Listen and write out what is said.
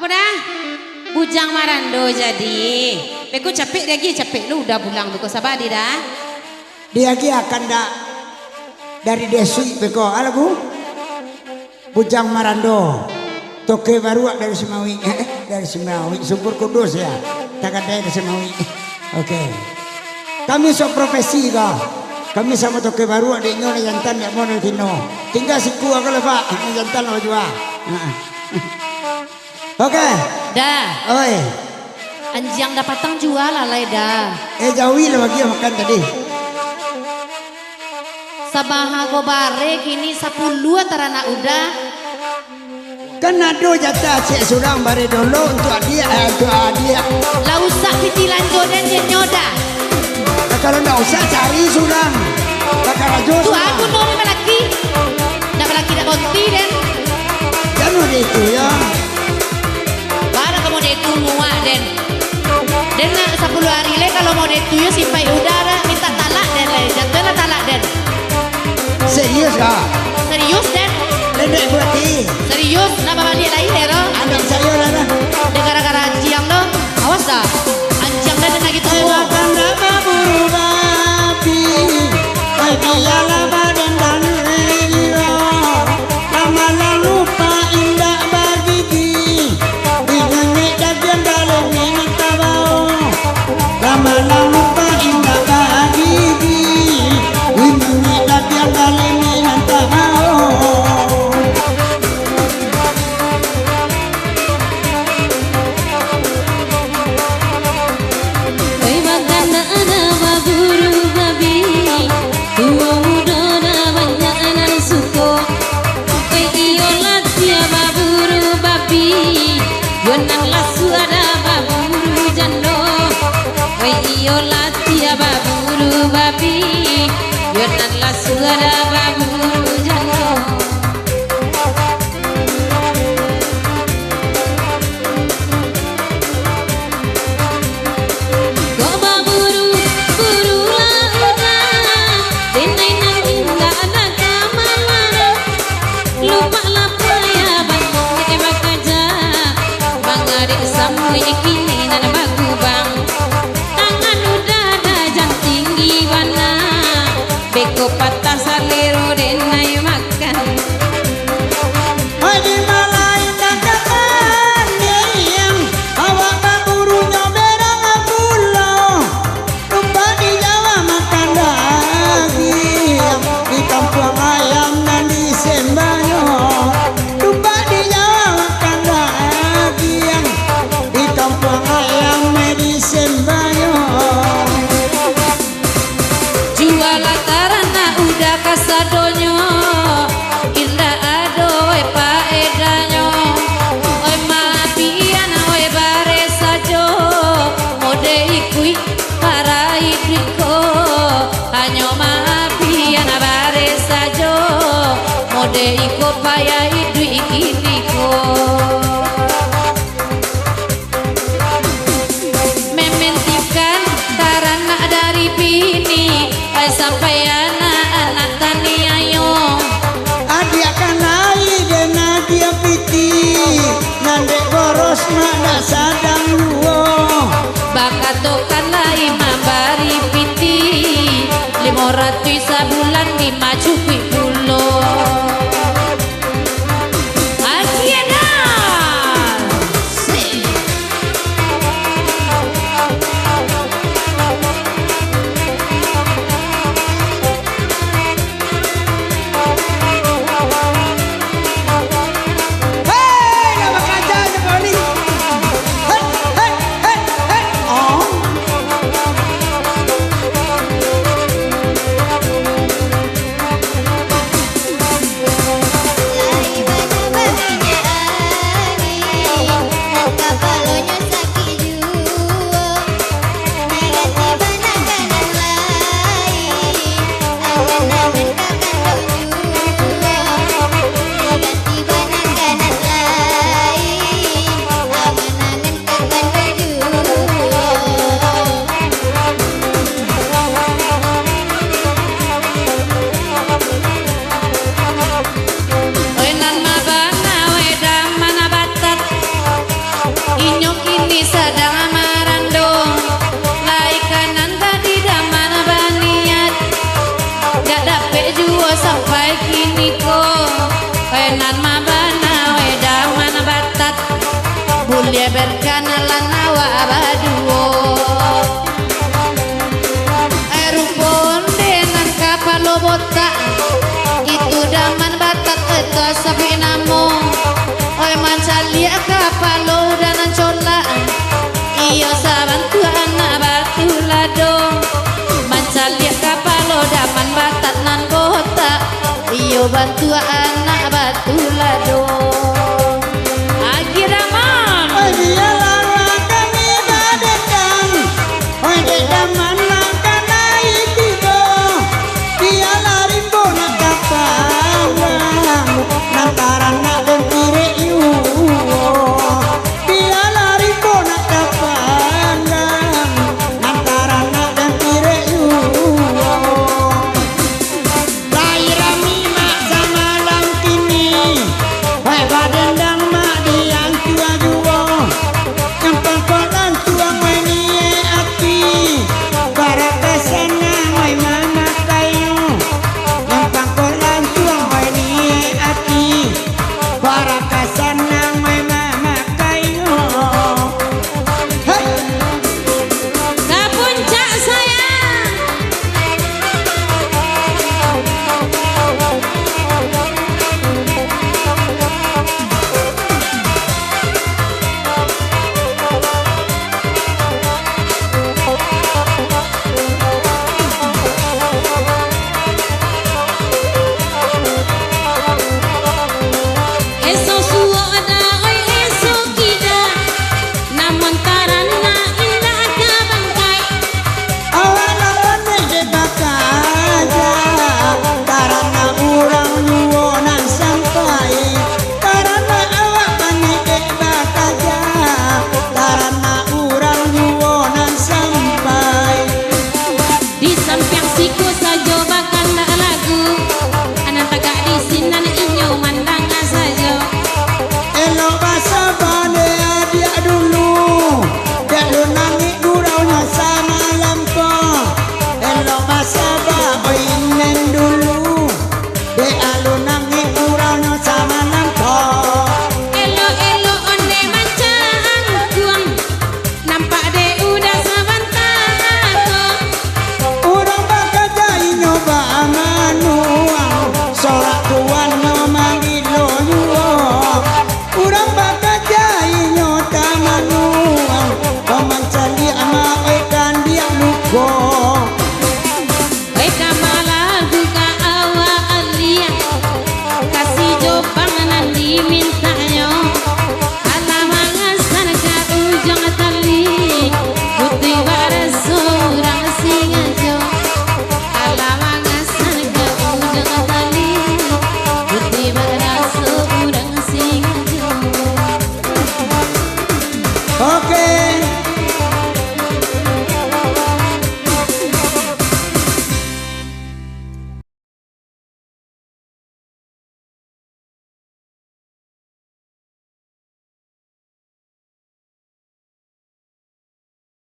Apa dah? Bujang Marando jadi. Beko capek lagi, capek lu udah pulang beko sabadi dah. Dia lagi akan dari Desi beko alagu. Bujang Marando. Toke baru dari Semawi. Dari Semawi, Subur Kudus ya. Takkan dari Semawi. Oke. Kami sok profesi kah? Kami sama Toke baru ada nyonya jantan ya mau kino. Tinggal siku aku lepak jantan lo jua. Oke. Dah. Oi. Anjang dapat tang jual lalai dah. Jauhi lah bagi makan tadi. Sabaha gobare kini 10 tarana udah. Kan ada jatah cek surang bare dulu untuk dia Lah usah pitilan jodan dia nyoda. Nah, kalau nggak usah cari surang bakal rajut Tu aku nori malaki. Ndak malaki dak konti den. jangan itu ya Bara kamu detu muak den. Den 10 hari le kalau mau detu ya simpai udara minta talak den le. Jatuhnya talak den. serius kah? Serius den. Lendek berarti Serius nak balik lagi hero. anak saya lah Gara-gara anjing lo. Awas dah. Anjing dah kena gitu. Suara baburu jano. Kok baburu buru lautan, denai nang indah ada kamalan. Lupa lapa ya bang ebak aja, bang adik samu kini nana bagu bang. Tangan udah ada jam tinggi bana. Beko patah salero denai kapalo dan cola iyo sabantu anak batu ladong mancal liat kapalo daman batat nan botak iyo bantu